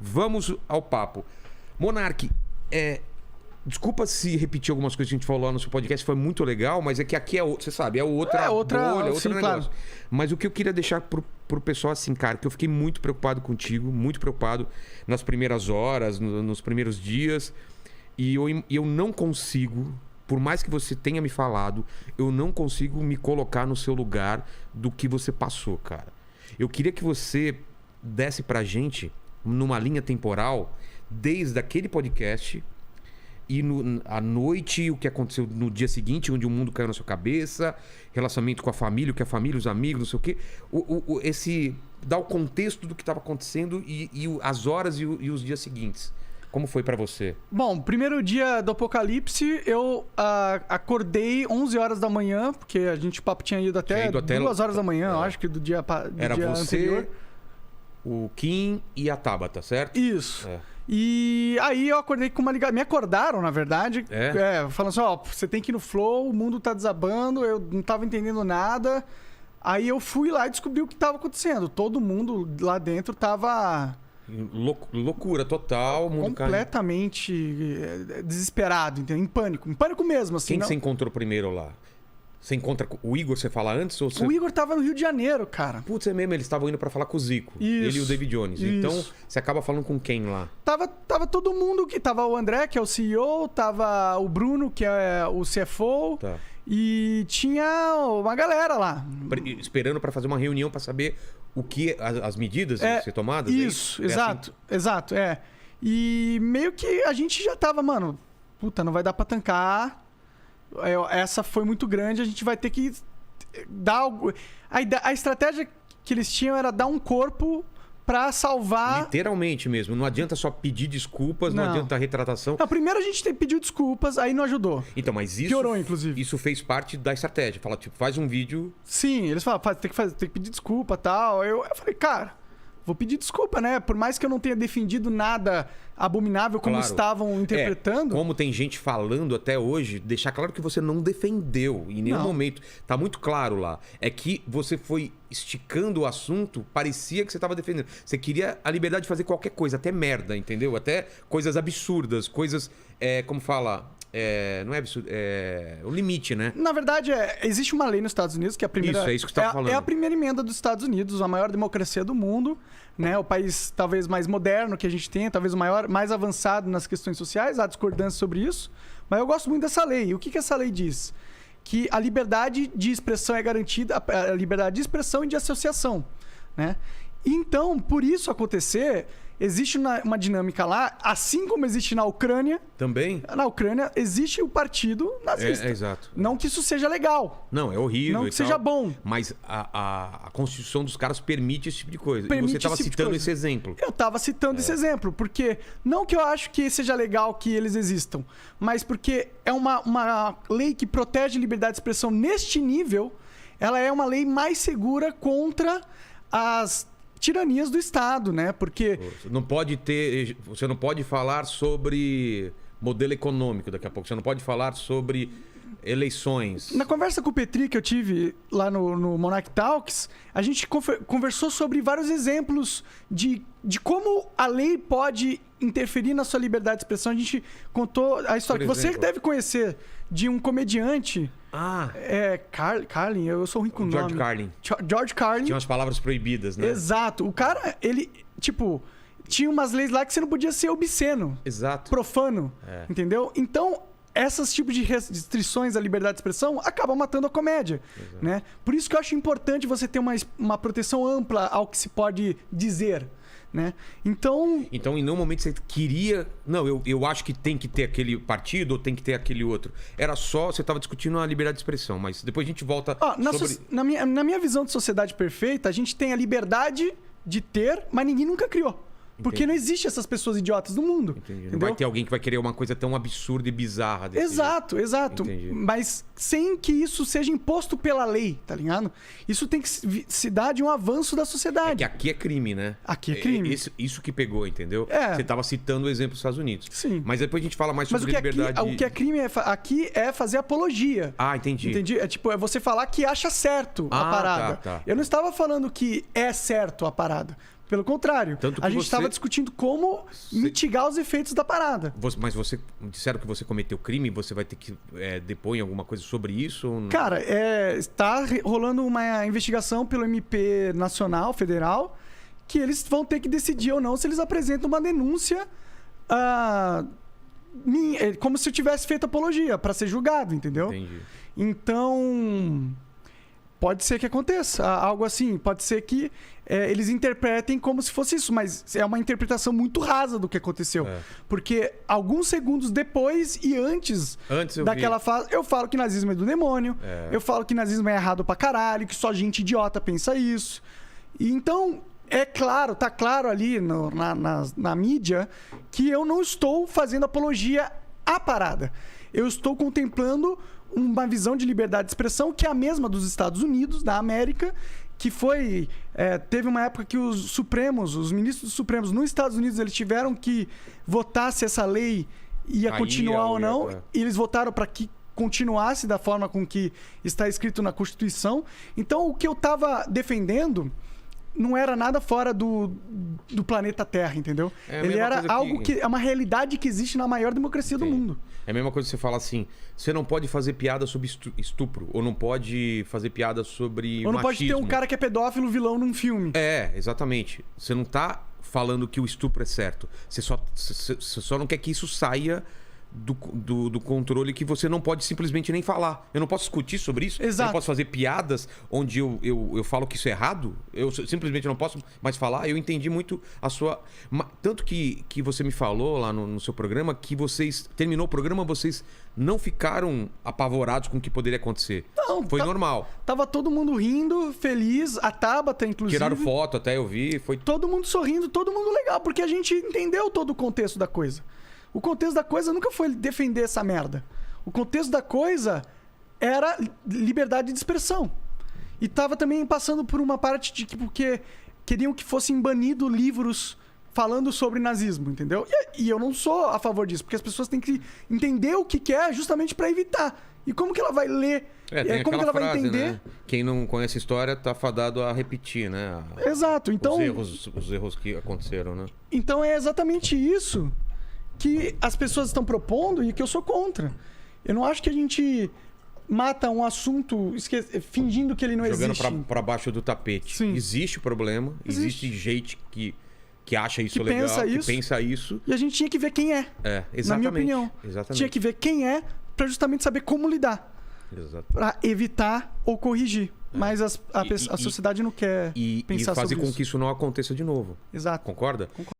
vamos ao papo. Monark, desculpa se repetir algumas coisas que a gente falou lá no seu podcast, foi muito legal, mas é que aqui você sabe, é outra bolha, outro negócio. Claro. Mas o que eu queria deixar pro pessoal assim, cara, que eu fiquei muito preocupado contigo, muito preocupado nas primeiras horas, nos primeiros dias, e eu não consigo, por mais que você tenha me falado, eu não consigo me colocar no seu lugar do que você passou, cara. Eu queria que você desse pra gente, numa linha temporal, desde aquele podcast e à noite, o que aconteceu no dia seguinte, onde o mundo caiu na sua cabeça, relacionamento com a família, o que a família, os amigos, não sei o quê. Dar o contexto do que estava acontecendo e as horas e os dias seguintes. Como foi pra você? Bom, primeiro dia do apocalipse, eu acordei 11 horas da manhã, porque o papo tinha ido até 2 horas da manhã, eu acho que do dia Era dia você, anterior. O Kim e a Tabata, certo? Isso. E aí eu acordei com uma ligação. Me acordaram, na verdade. Falando assim, você tem que ir no flow, o mundo tá desabando, eu não tava entendendo nada. Aí eu fui lá e descobri o que tava acontecendo. Todo mundo lá dentro tava... Loucura total. Completamente desesperado, entendeu? Em pânico mesmo. Assim, Quem você encontrou primeiro lá? Você encontra o Igor, você fala antes? Ou você... O Igor tava no Rio de Janeiro, cara. Putz, é mesmo, eles estavam indo pra falar com o Zico. Isso, ele e o David Jones. Isso. Então, você acaba falando com quem lá? Tava todo mundo que... Tava o André, que é o CEO, tava o Bruno, que é o CFO. Tá. E tinha uma galera lá. Esperando pra fazer uma reunião pra saber o que... As medidas a ser tomadas? Isso, assim? exato. E meio que a gente já tava, mano... Puta, não vai dar pra tancar... Essa foi muito grande, a gente vai ter que dar algo. A estratégia que eles tinham era dar um corpo pra salvar. Literalmente mesmo. Não adianta só pedir desculpas, não adianta retratação. Não, primeiro a gente pediu desculpas, aí não ajudou. Então, mas isso. Piorou, inclusive. Isso fez parte da estratégia. Fala, tipo, faz um vídeo. Sim, eles falaram, tem que pedir desculpa e tal. Eu falei, cara. Vou pedir desculpa, né? Por mais que eu não tenha defendido nada abominável como estavam interpretando. Como tem gente falando até hoje, deixar claro que você não defendeu em nenhum momento. Tá muito claro lá. É que você foi esticando o assunto, parecia que você tava defendendo. Você queria a liberdade de fazer qualquer coisa, até merda, entendeu? Até coisas absurdas, coisas, como fala... não é absurdo, é o limite, né? Na verdade, existe uma lei nos Estados Unidos que é a primeira... Isso, é isso que você tá falando. É a primeira emenda dos Estados Unidos, a maior democracia do mundo, né? O país talvez mais moderno que a gente tem, talvez o mais avançado nas questões sociais, há discordância sobre isso, mas eu gosto muito dessa lei. E o que essa lei diz? Que a liberdade de expressão é garantida, a liberdade de expressão e de associação, né? Então, por isso acontecer... Existe uma dinâmica lá, assim como existe na Ucrânia. Também? Na Ucrânia existe o partido nazista. Exato. Não que isso seja legal. Não, é horrível. Não que seja bom. Mas a Constituição dos caras permite esse tipo de coisa. E você estava citando esse exemplo. Eu estava citando esse exemplo, porque não que eu acho que seja legal que eles existam, mas porque é uma lei que protege a liberdade de expressão neste nível, ela é uma lei mais segura contra as tiranias do Estado, né? Porque... Você não pode falar sobre modelo econômico daqui a pouco. Você não pode falar sobre eleições. Na conversa com o Petri que eu tive lá no Monarch Talks, a gente conversou sobre vários exemplos de como a lei pode interferir na sua liberdade de expressão. A gente contou a história que você deve conhecer de um comediante... Carlin, eu sou ruim com o nome. George Carlin. Tinha umas palavras proibidas, né? Exato. O cara, ele, tinha umas leis lá que você não podia ser obsceno. Exato. Profano. Entendeu? Então, esses tipos de restrições à liberdade de expressão acabam matando a comédia, né? Por isso que eu acho importante você ter uma proteção ampla ao que se pode dizer, né? Então, em nenhum momento você queria... Não, eu acho que tem que ter aquele partido ou tem que ter aquele outro. Era só... Você estava discutindo a liberdade de expressão, mas depois a gente volta sobre... Na minha visão de sociedade perfeita, a gente tem a liberdade de ter, mas ninguém nunca criou. Porque não existe essas pessoas idiotas no mundo. Não vai ter alguém que vai querer uma coisa tão absurda e bizarra desse jeito. Exato. Mas sem que isso seja imposto pela lei, tá ligado? Isso tem que se dar de um avanço da sociedade. É que aqui é crime, né? Aqui é crime. Isso que pegou, entendeu? Você estava citando o exemplo dos Estados Unidos. Sim. Mas depois a gente fala mais sobre liberdade. O que é crime aqui é fazer apologia. Entendi. É você falar que acha certo a parada. Tá. Eu não estava falando que é certo a parada. Pelo contrário. A gente estava discutindo como mitigar os efeitos da parada. Mas disseram que você cometeu crime, você vai ter que depor em alguma coisa sobre isso? Ou não? Cara, está rolando uma investigação pelo MP Nacional, Federal, que eles vão ter que decidir ou não se eles apresentam uma denúncia como se eu tivesse feito apologia para ser julgado, entendeu? Entendi. Então, pode ser que aconteça algo assim. Pode ser que eles interpretem como se fosse isso, mas é uma interpretação muito rasa do que aconteceu. Porque alguns segundos depois e antes daquela fase, eu falo que nazismo é do demônio, eu falo que nazismo é errado pra caralho, que só gente idiota pensa isso. E então, tá claro ali na mídia que eu não estou fazendo apologia à parada. Eu estou contemplando uma visão de liberdade de expressão que é a mesma dos Estados Unidos, da América, que foi... teve uma época que os ministros supremos nos Estados Unidos, eles tiveram que votar se essa lei ia continuar ou não. E eles votaram para que continuasse da forma com que está escrito na Constituição. Então, o que eu estava defendendo não era nada fora do planeta Terra, entendeu? Ele era algo que é uma realidade que existe na maior democracia do mundo. É a mesma coisa que você fala assim, você não pode fazer piada sobre estupro, ou não pode fazer piada sobre ou não machismo. Pode ter um cara que é pedófilo vilão num filme. Exatamente. Você não tá falando que o estupro é certo. Você só não quer que isso saia do controle, que você não pode simplesmente nem falar. Eu não posso discutir sobre isso. Exato. Eu não posso fazer piadas onde eu falo que isso é errado. Eu simplesmente não posso mais falar. Eu entendi muito a sua... Tanto que você me falou lá no seu programa que vocês... Terminou o programa, vocês não ficaram apavorados com o que poderia acontecer. Não. Foi normal. Tava todo mundo rindo, feliz. A Tabata, inclusive. Tiraram foto, até eu vi. Foi todo mundo sorrindo, todo mundo legal. Porque a gente entendeu todo o contexto da coisa. O contexto da coisa nunca foi defender essa merda. O contexto da coisa era liberdade de expressão. E tava também passando por uma parte de que porque queriam que fossem banidos livros falando sobre nazismo, entendeu? E eu não sou a favor disso, porque as pessoas têm que entender o que é justamente para evitar. E como que ela vai ler? Como que ela vai entender? Né? Quem não conhece a história tá fadado a repetir, né? Exato. Então, os erros que aconteceram, né? Então é exatamente isso que as pessoas estão propondo e que eu sou contra. Eu não acho que a gente mata um assunto fingindo que ele não existe. Jogando para baixo do tapete. Sim. Existe o problema, existe gente que acha isso que legal, pensa isso. E a gente tinha que ver quem é. Exatamente. Na minha opinião. Exatamente. Tinha que ver quem é para justamente saber como lidar. Exato. Para evitar ou corrigir. Mas a sociedade não quer pensar sobre isso. E fazer com que isso não aconteça de novo. Exato. Concorda? Concordo.